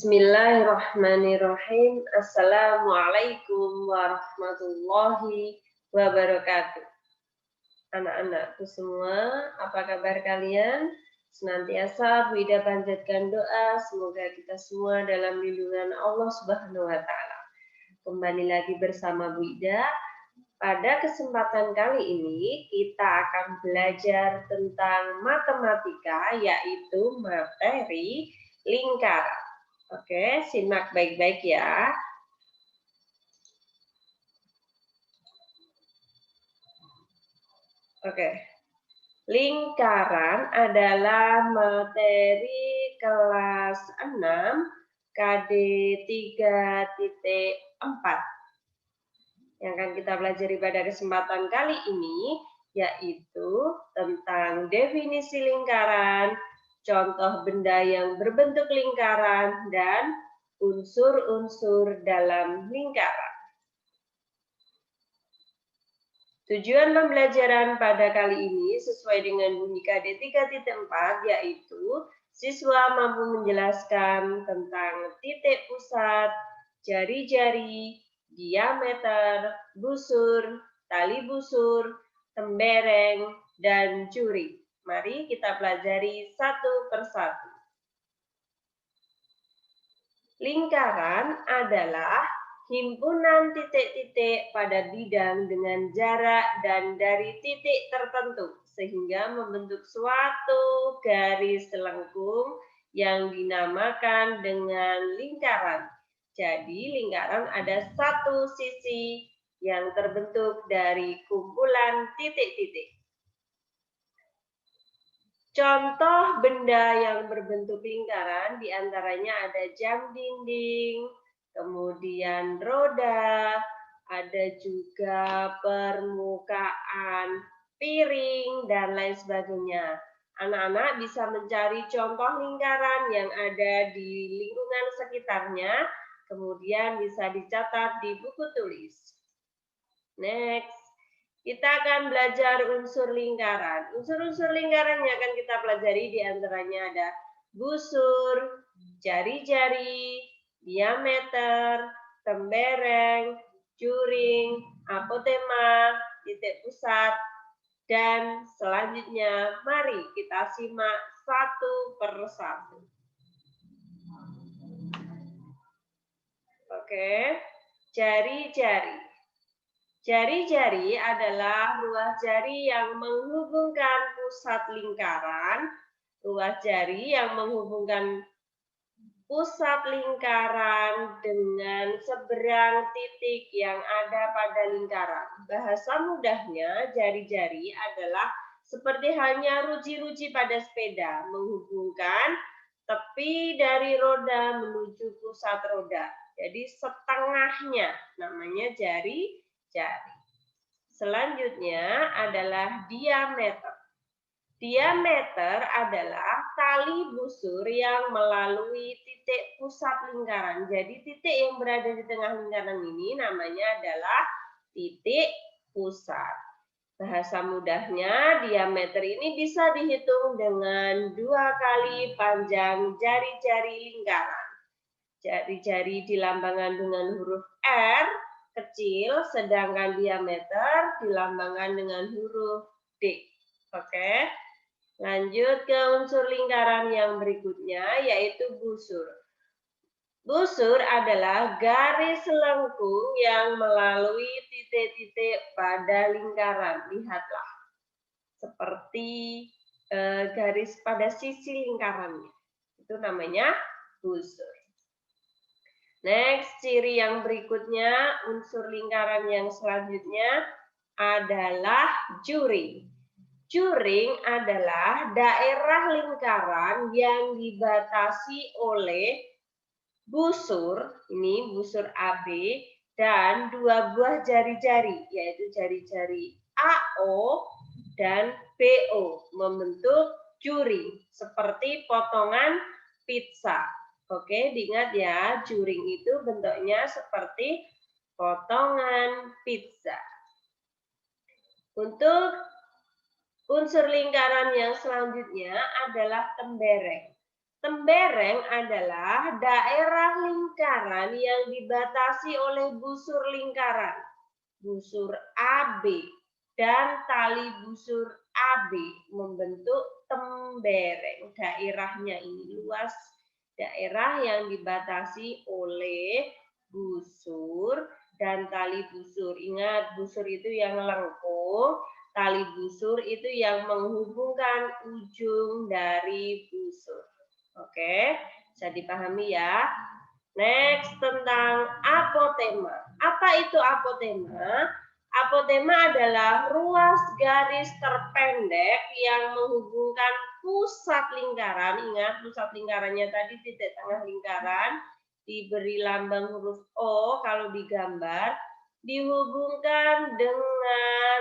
Bismillahirrahmanirrahim. Assalamualaikum warahmatullahi wabarakatuh. Anak-anakku semua, apa kabar kalian? Senantiasa Bu Ida panjatkan doa, semoga kita semua dalam lindungan Allah Subhanahu wa Ta'ala. Kembali lagi bersama Bu Ida. Pada kesempatan kali ini, kita akan belajar tentang matematika, yaitu materi lingkaran. Oke, simak baik-baik ya. Oke. Lingkaran adalah materi kelas 6 KD 3.4 yang akan kita pelajari pada kesempatan kali ini, yaitu tentang definisi lingkaran, contoh benda yang berbentuk lingkaran, dan unsur-unsur dalam lingkaran. Tujuan pembelajaran pada kali ini sesuai dengan bunyi KD 3.4, yaitu siswa mampu menjelaskan tentang titik pusat, jari-jari, diameter, busur, tali busur, tembereng, dan curi. Mari kita pelajari satu persatu. Lingkaran adalah himpunan titik-titik pada bidang dengan jarak dan dari titik tertentu, sehingga membentuk suatu garis lengkung yang dinamakan dengan lingkaran. Jadi lingkaran ada satu sisi yang terbentuk dari kumpulan titik-titik. Contoh benda yang berbentuk lingkaran diantaranya ada jam dinding, kemudian roda, ada juga permukaan piring, dan lain sebagainya. Anak-anak bisa mencari contoh lingkaran yang ada di lingkungan sekitarnya, kemudian bisa dicatat di buku tulis. Next. Kita akan belajar unsur lingkaran. Unsur-unsur lingkaran yang akan kita pelajari diantaranya ada busur, jari-jari, diameter, tembereng, curing, apotema, titik pusat, dan selanjutnya mari kita simak satu per satu. Oke, jari-jari. Jari-jari adalah ruas jari yang menghubungkan pusat lingkaran. Ruas jari yang menghubungkan pusat lingkaran dengan seberang titik yang ada pada lingkaran. Bahasa mudahnya, jari-jari adalah seperti halnya ruji-ruji pada sepeda, menghubungkan tepi dari roda menuju pusat roda. Jadi setengahnya namanya jari-jari. Selanjutnya adalah diameter. Diameter adalah tali busur yang melalui titik pusat lingkaran. Jadi titik yang berada di tengah lingkaran ini namanya adalah titik pusat. Bahasa mudahnya, diameter ini bisa dihitung dengan 2 kali panjang jari-jari lingkaran. Jari-jari dilambangkan dengan huruf R kecil, sedangkan diameter dilambangkan dengan huruf D. Oke, lanjut ke unsur lingkaran yang berikutnya, yaitu busur. Busur adalah garis lengkung yang melalui titik-titik pada lingkaran. Lihatlah, seperti garis pada sisi lingkarannya. Itu namanya busur. Next, ciri yang berikutnya, unsur lingkaran yang selanjutnya adalah juring. Juring adalah daerah lingkaran yang dibatasi oleh busur, ini busur AB, dan 2 buah jari-jari, yaitu jari-jari AO dan BO, membentuk juring, seperti potongan pizza. Oke, diingat ya, juring itu bentuknya seperti potongan pizza. Untuk unsur lingkaran yang selanjutnya adalah tembereng. Tembereng adalah daerah lingkaran yang dibatasi oleh busur lingkaran, busur AB, dan tali busur AB membentuk tembereng. Daerahnya ini luas daerah yang dibatasi oleh busur dan tali busur. Ingat, busur itu yang lengkung, tali busur itu yang menghubungkan ujung dari busur. Oke, bisa dipahami ya. Next, tentang apotema. Apa itu apotema? Apotema adalah ruas garis terpendek yang menghubungkan pusat lingkaran. Ingat, pusat lingkarannya tadi titik tengah lingkaran, diberi lambang huruf O kalau digambar, dihubungkan dengan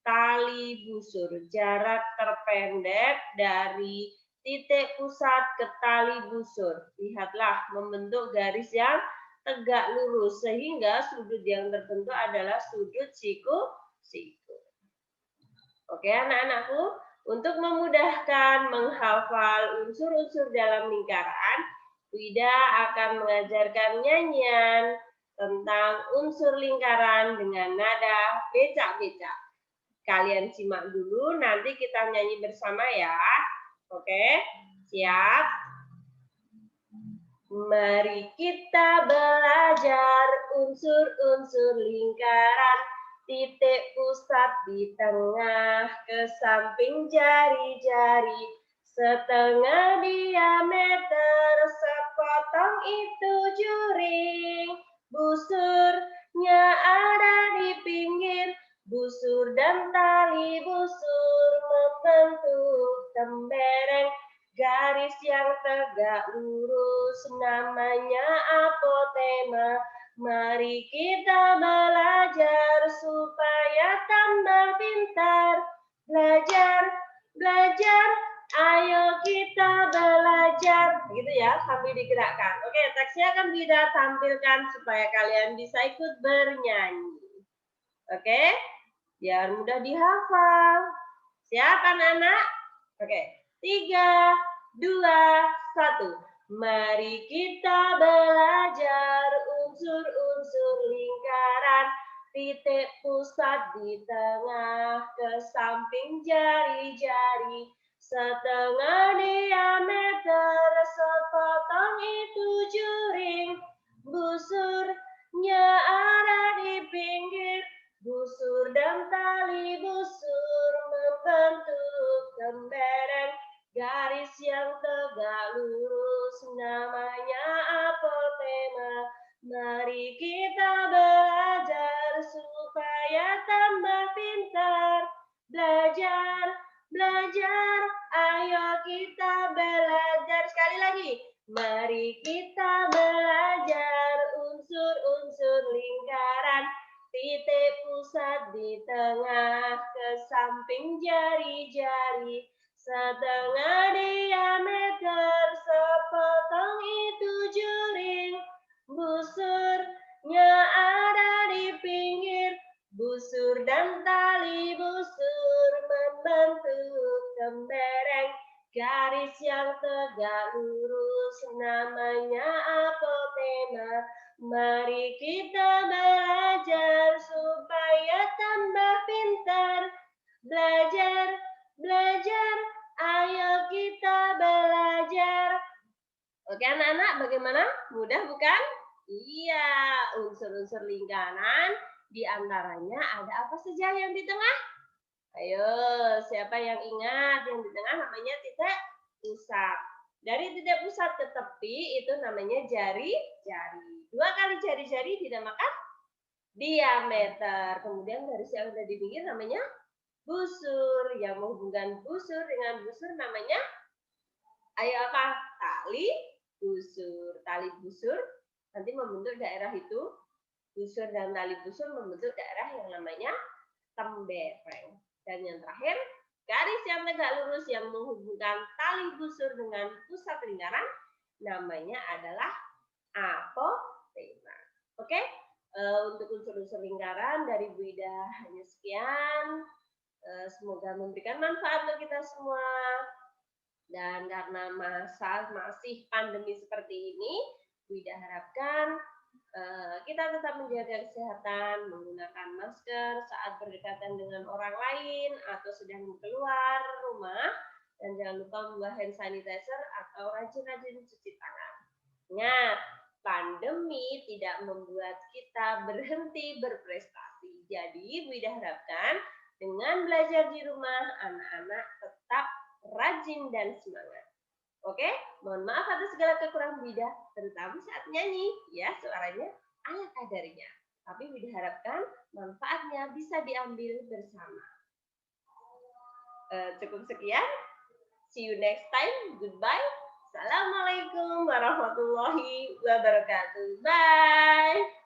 tali busur. Jarak terpendek dari titik pusat ke tali busur. Lihatlah, membentuk garis yang tegak lurus sehingga sudut yang tertentu adalah sudut siku. Oke, anak-anakku, untuk memudahkan menghafal unsur-unsur dalam lingkaran, Wida akan mengajarkan nyanyian tentang unsur lingkaran dengan nada becak-becak. Kalian simak dulu, nanti kita nyanyi bersama ya. Oke, siap? Mari kita belajar unsur-unsur lingkaran, titik pusat di tengah, ke samping jari-jari, setengah diameter, sepotong itu juring, busurnya ada di pinggir, busur dan tali busur membentuk tembereng. Garis yang tegak lurus namanya apotema. Mari kita belajar supaya tambah pintar. Belajar, belajar, ayo kita belajar. Gitu ya, sambil digerakkan. Oke, teksnya akan Wida tampilkan supaya kalian bisa ikut bernyanyi. Oke, biar mudah dihafal. Siap anak-anak? Oke. 3, 2, 1. Mari kita belajar unsur-unsur lingkaran, titik pusat di tengah, ke samping jari-jari, setengah diameter, sepotong itu juring, busurnya ada di pinggir, busur dan tali busur membentuk tembereng. Garis yang tegak lurus namanya apotema. Mari kita belajar supaya tambah pintar. Belajar, belajar, ayo kita belajar. Sekali lagi. Mari kita belajar unsur-unsur lingkaran, titik pusat di tengah, ke samping jari-jari, setengah diameter, sepotong itu juring, busurnya ada di pinggir, busur dan tali busur membentuk tembereng. Garis yang tegak lurus namanya apotema. Mari kita belajar supaya tambah pintar. Belajar, belajar, ayo kita belajar. Oke anak-anak, bagaimana? Mudah bukan? Iya, unsur-unsur lingkaran diantaranya ada apa saja yang di tengah? Ayo, siapa yang ingat? Yang di tengah namanya titik pusat. Dari titik pusat ke tepi itu namanya jari-jari. 2 kali jari-jari dinamakan diameter. Kemudian garis yang ada di pinggir namanya busur. Yang menghubungkan busur dengan busur namanya, ayo apa? Tali busur. Tali busur nanti membentuk daerah itu. Busur dan tali busur membentuk daerah yang namanya tembereng. Dan yang terakhir, garis yang tegak lurus yang menghubungkan tali busur dengan pusat lingkaran namanya adalah apotema. Oke, untuk unsur-unsur lingkaran dari Bu Ida hanya sekian. Semoga memberikan manfaat untuk kita semua. Dan karena masih pandemi seperti ini, Wida harapkan kita tetap menjaga kesehatan, menggunakan masker saat berdekatan dengan orang lain atau sedang keluar rumah, dan jangan lupa membawa hand sanitizer atau rajin-rajin cuci tangan. Ingat, pandemi tidak membuat kita berhenti berprestasi. Jadi, Wida harapkan dengan belajar di rumah, anak-anak tetap rajin dan semangat. Oke, mohon maaf atas segala kekurangan Wida, terutama saat nyanyi, ya suaranya ala kadarnya. Tapi Wida harapkan manfaatnya bisa diambil bersama. Cukup sekian, see you next time, goodbye. Assalamualaikum warahmatullahi wabarakatuh. Bye.